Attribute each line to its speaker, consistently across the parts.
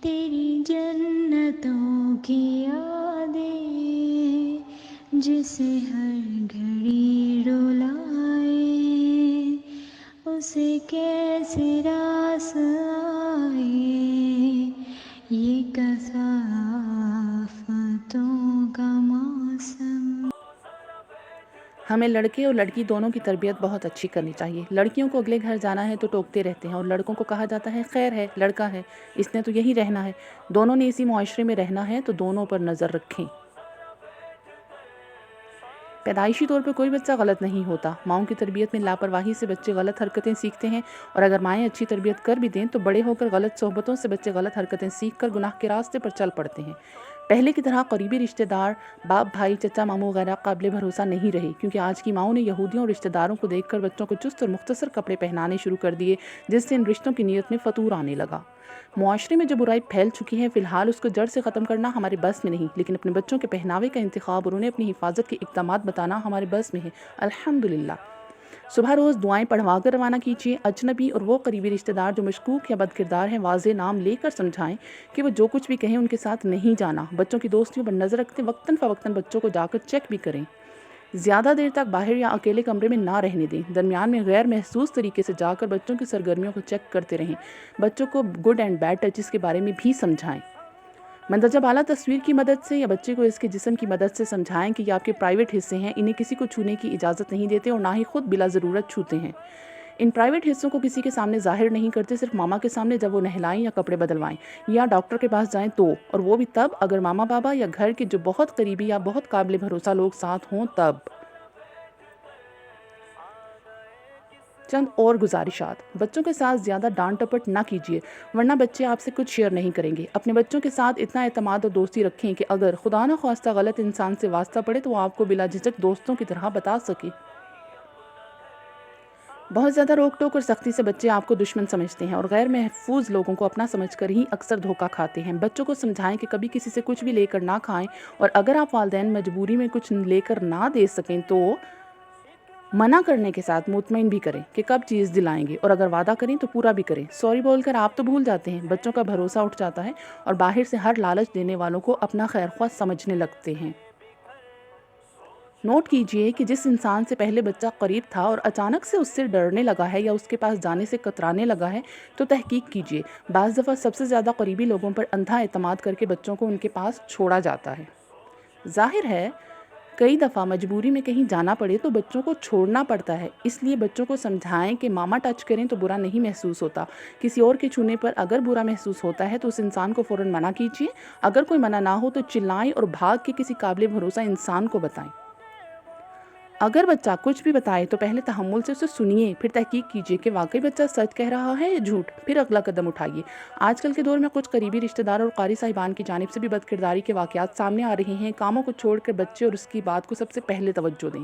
Speaker 1: تیری جنتوں کی یادیں جسے ہر گھڑی رلائے، اسے کیسے راس آئے یہ کثافتوں کا موسم۔
Speaker 2: ہمیں لڑکے اور لڑکی دونوں کی تربیت بہت اچھی کرنی چاہیے۔ لڑکیوں کو اگلے گھر جانا ہے تو ٹوکتے رہتے ہیں، اور لڑکوں کو کہا جاتا ہے خیر ہے، لڑکا ہے، اس نے تو یہی رہنا ہے۔ دونوں نے اسی معاشرے میں رہنا ہے تو دونوں پر نظر رکھیں۔ پیدائشی طور پر کوئی بچہ غلط نہیں ہوتا۔ ماؤں کی تربیت میں لاپرواہی سے بچے غلط حرکتیں سیکھتے ہیں، اور اگر مائیں اچھی تربیت کر بھی دیں تو بڑے ہو کر غلط صحبتوں سے بچے غلط حرکتیں سیکھ کر گناہ کے راستے پر چل پڑتے ہیں۔ پہلے کی طرح قریبی رشتہ دار، باپ بھائی، چچا ماموں وغیرہ قابل بھروسہ نہیں رہے، کیونکہ آج کی ماؤں نے یہودیوں اور رشتہ داروں کو دیکھ کر بچوں کو چست اور مختصر کپڑے پہنانے شروع کر دیے، جس سے ان رشتوں کی نیت میں فتور آنے لگا۔ معاشرے میں جو برائی پھیل چکی ہے، فی الحال اس کو جڑ سے ختم کرنا ہمارے بس میں نہیں، لیکن اپنے بچوں کے پہناوے کا انتخاب اور انہیں اپنی حفاظت کے اقدامات بتانا ہمارے بس میں ہے۔ الحمدللہ۔ صبح روز دعائیں پڑھوا کر روانہ کیجیے۔ اجنبی اور وہ قریبی رشتہ دار جو مشکوک یا بد کردار ہیں، واضح نام لے کر سمجھائیں کہ وہ جو کچھ بھی کہیں ان کے ساتھ نہیں جانا۔ بچوں کی دوستیوں پر نظر رکھتے وقتاً فوقتاً بچوں کو جا کر چیک بھی کریں۔ زیادہ دیر تک باہر یا اکیلے کمرے میں نہ رہنے دیں۔ درمیان میں غیر محسوس طریقے سے جا کر بچوں کی سرگرمیوں کو چیک کرتے رہیں۔ بچوں کو گڈ اینڈ بیڈ ٹچز کے بارے میں بھی سمجھائیں۔ مندرجہ بالا تصویر کی مدد سے یا بچے کو اس کے جسم کی مدد سے سمجھائیں کہ یہ آپ کے پرائیویٹ حصے ہیں، انہیں کسی کو چھونے کی اجازت نہیں دیتے اور نہ ہی خود بلا ضرورت چھوتے ہیں۔ ان پرائیویٹ حصوں کو کسی کے سامنے ظاہر نہیں کرتے، صرف ماما کے سامنے جب وہ نہلائیں یا کپڑے بدلوائیں یا ڈاکٹر کے پاس جائیں تو، اور وہ بھی تب اگر ماما بابا یا گھر کے جو بہت قریبی یا بہت قابل بھروسہ لوگ ساتھ ہوں تب۔ چند اور گزارشات۔ بچوں کے ساتھ زیادہ ڈانٹ ٹپٹ نہ کیجیے، ورنہ بچے آپ سے کچھ شیئر نہیں کریں گے۔ اپنے بچوں کے ساتھ اتنا اعتماد اور دوستی رکھیں کہ اگر خدا نہ خواستہ غلط انسان سے واسطہ پڑے تو وہ آپ کو بلا جھجک دوستوں کی طرح بتا سکے۔ بہت زیادہ روک ٹوک اور سختی سے بچے آپ کو دشمن سمجھتے ہیں اور غیر محفوظ لوگوں کو اپنا سمجھ کر ہی اکثر دھوکہ کھاتے ہیں۔ بچوں کو سمجھائیں کہ کبھی کسی سے کچھ بھی لے کر نہ کھائیں، اور اگر آپ والدین مجبوری میں کچھ لے کر نہ دے سکیں تو منع کرنے کے ساتھ مطمئن بھی کریں کہ کب چیز دلائیں گے، اور اگر وعدہ کریں تو پورا بھی کریں۔ سوری بول کر آپ تو بھول جاتے ہیں، بچوں کا بھروسہ اٹھ جاتا ہے اور باہر سے ہر لالچ دینے والوں کو اپنا خیر خواہ سمجھنے لگتے ہیں۔ نوٹ کیجئے کہ جس انسان سے پہلے بچہ قریب تھا اور اچانک سے اس سے ڈرنے لگا ہے یا اس کے پاس جانے سے کترانے لگا ہے تو تحقیق کیجئے۔ بعض دفعہ سب سے زیادہ قریبی لوگوں پر اندھا اعتماد کر کے بچوں کو ان کے پاس چھوڑا جاتا ہے۔ ظاہر ہے کئی دفعہ مجبوری میں کہیں جانا پڑے تو بچوں کو چھوڑنا پڑتا ہے، اس لیے بچوں کو سمجھائیں کہ ماما ٹچ کریں تو برا نہیں محسوس ہوتا۔ کسی اور کے چھونے پر اگر برا محسوس ہوتا ہے تو اس انسان کو فوراً منع کیجیے۔ اگر کوئی منع نہ ہو تو چلائیں اور بھاگ کے کسی قابل بھروسہ انسان کو بتائیں۔ اگر بچہ کچھ بھی بتائے تو پہلے تحمل سے اسے سنیے، پھر تحقیق کیجیے کہ واقعی بچہ سچ کہہ رہا ہے یا جھوٹ، پھر اگلا قدم اٹھائیے۔ آج کل کے دور میں کچھ قریبی رشتہ دار اور قاری صاحبان کی جانب سے بھی بد کرداری کے واقعات سامنے آ رہے ہیں۔ کاموں کو چھوڑ کر بچے اور اس کی بات کو سب سے پہلے توجہ دیں۔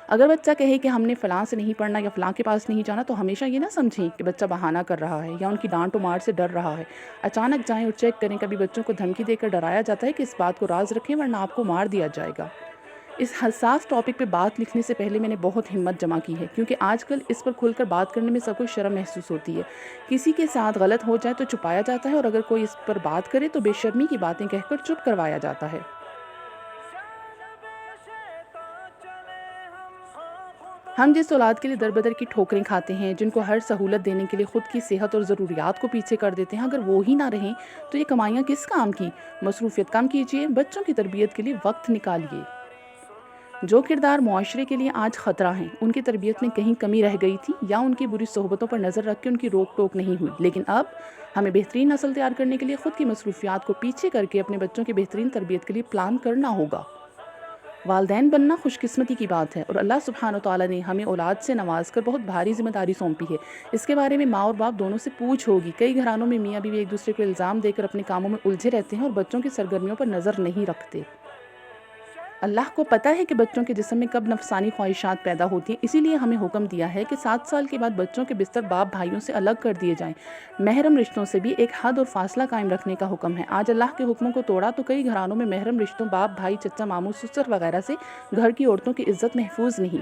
Speaker 2: اگر بچہ کہے کہ ہم نے فلاں سے نہیں پڑھنا یا فلاں کے پاس نہیں جانا تو ہمیشہ یہ نہ سمجھیں کہ بچہ بہانہ کر رہا ہے یا ان کی ڈانٹ و مار سے ڈر رہا ہے۔ اچانک جائیں اور چیک کریں۔ کبھی بچوں کو دھمکی دے کر ڈرایا جاتا ہے کہ اس بات کو راز رکھیں ورنہ آپ کو مار دیا جائے گا۔ اس حساس ٹاپک پہ بات لکھنے سے پہلے میں نے بہت ہمت جمع کی ہے، کیونکہ آج کل اس پر کھل کر بات کرنے میں سب کو شرم محسوس ہوتی ہے۔ کسی کے ساتھ غلط ہو جائے تو چھپایا جاتا ہے، اور اگر کوئی اس پر بات کرے تو بے شرمی کی باتیں کہہ کر چپ کروایا جاتا ہے۔ ہم جس اولاد کے لیے در بدر کی ٹھوکریں کھاتے ہیں، جن کو ہر سہولت دینے کے لیے خود کی صحت اور ضروریات کو پیچھے کر دیتے ہیں، اگر وہ ہی نہ رہیں تو یہ کمائیاں کس کام کی؟ مصروفیت کم کیجیے، بچوں کی تربیت کے لیے وقت نکالیے۔ جو کردار معاشرے کے لیے آج خطرہ ہیں، ان کی تربیت میں کہیں کمی رہ گئی تھی یا ان کی بری صحبتوں پر نظر رکھ کے ان کی روک ٹوک نہیں ہوئی، لیکن اب ہمیں بہترین نسل تیار کرنے کے لیے خود کی مصروفیات کو پیچھے کر کے اپنے بچوں کی بہترین تربیت کے لیے پلان کرنا ہوگا۔ والدین بننا خوش قسمتی کی بات ہے، اور اللہ سبحانہ و تعالیٰ نے ہمیں اولاد سے نواز کر بہت بھاری ذمہ داری سونپی ہے۔ اس کے بارے میں ماں اور باپ دونوں سے پوچھ ہوگی۔ کئی گھرانوں میں میاں بیوی ایک دوسرے کو الزام دے کر اپنے کاموں میں الجھے رہتے ہیں اور بچوں کی سرگرمیوں پر نظر نہیں رکھتے۔ اللہ کو پتہ ہے کہ بچوں کے جسم میں کب نفسانی خواہشات پیدا ہوتی ہیں، اسی لیے ہمیں حکم دیا ہے کہ 7 سال کے بعد بچوں کے بستر باپ بھائیوں سے الگ کر دیے جائیں۔ محرم رشتوں سے بھی ایک حد اور فاصلہ قائم رکھنے کا حکم ہے۔ آج اللہ کے حکموں کو توڑا تو کئی گھرانوں میں محرم رشتوں باپ بھائی چچا ماموں سسر وغیرہ سے گھر کی عورتوں کی عزت محفوظ نہیں۔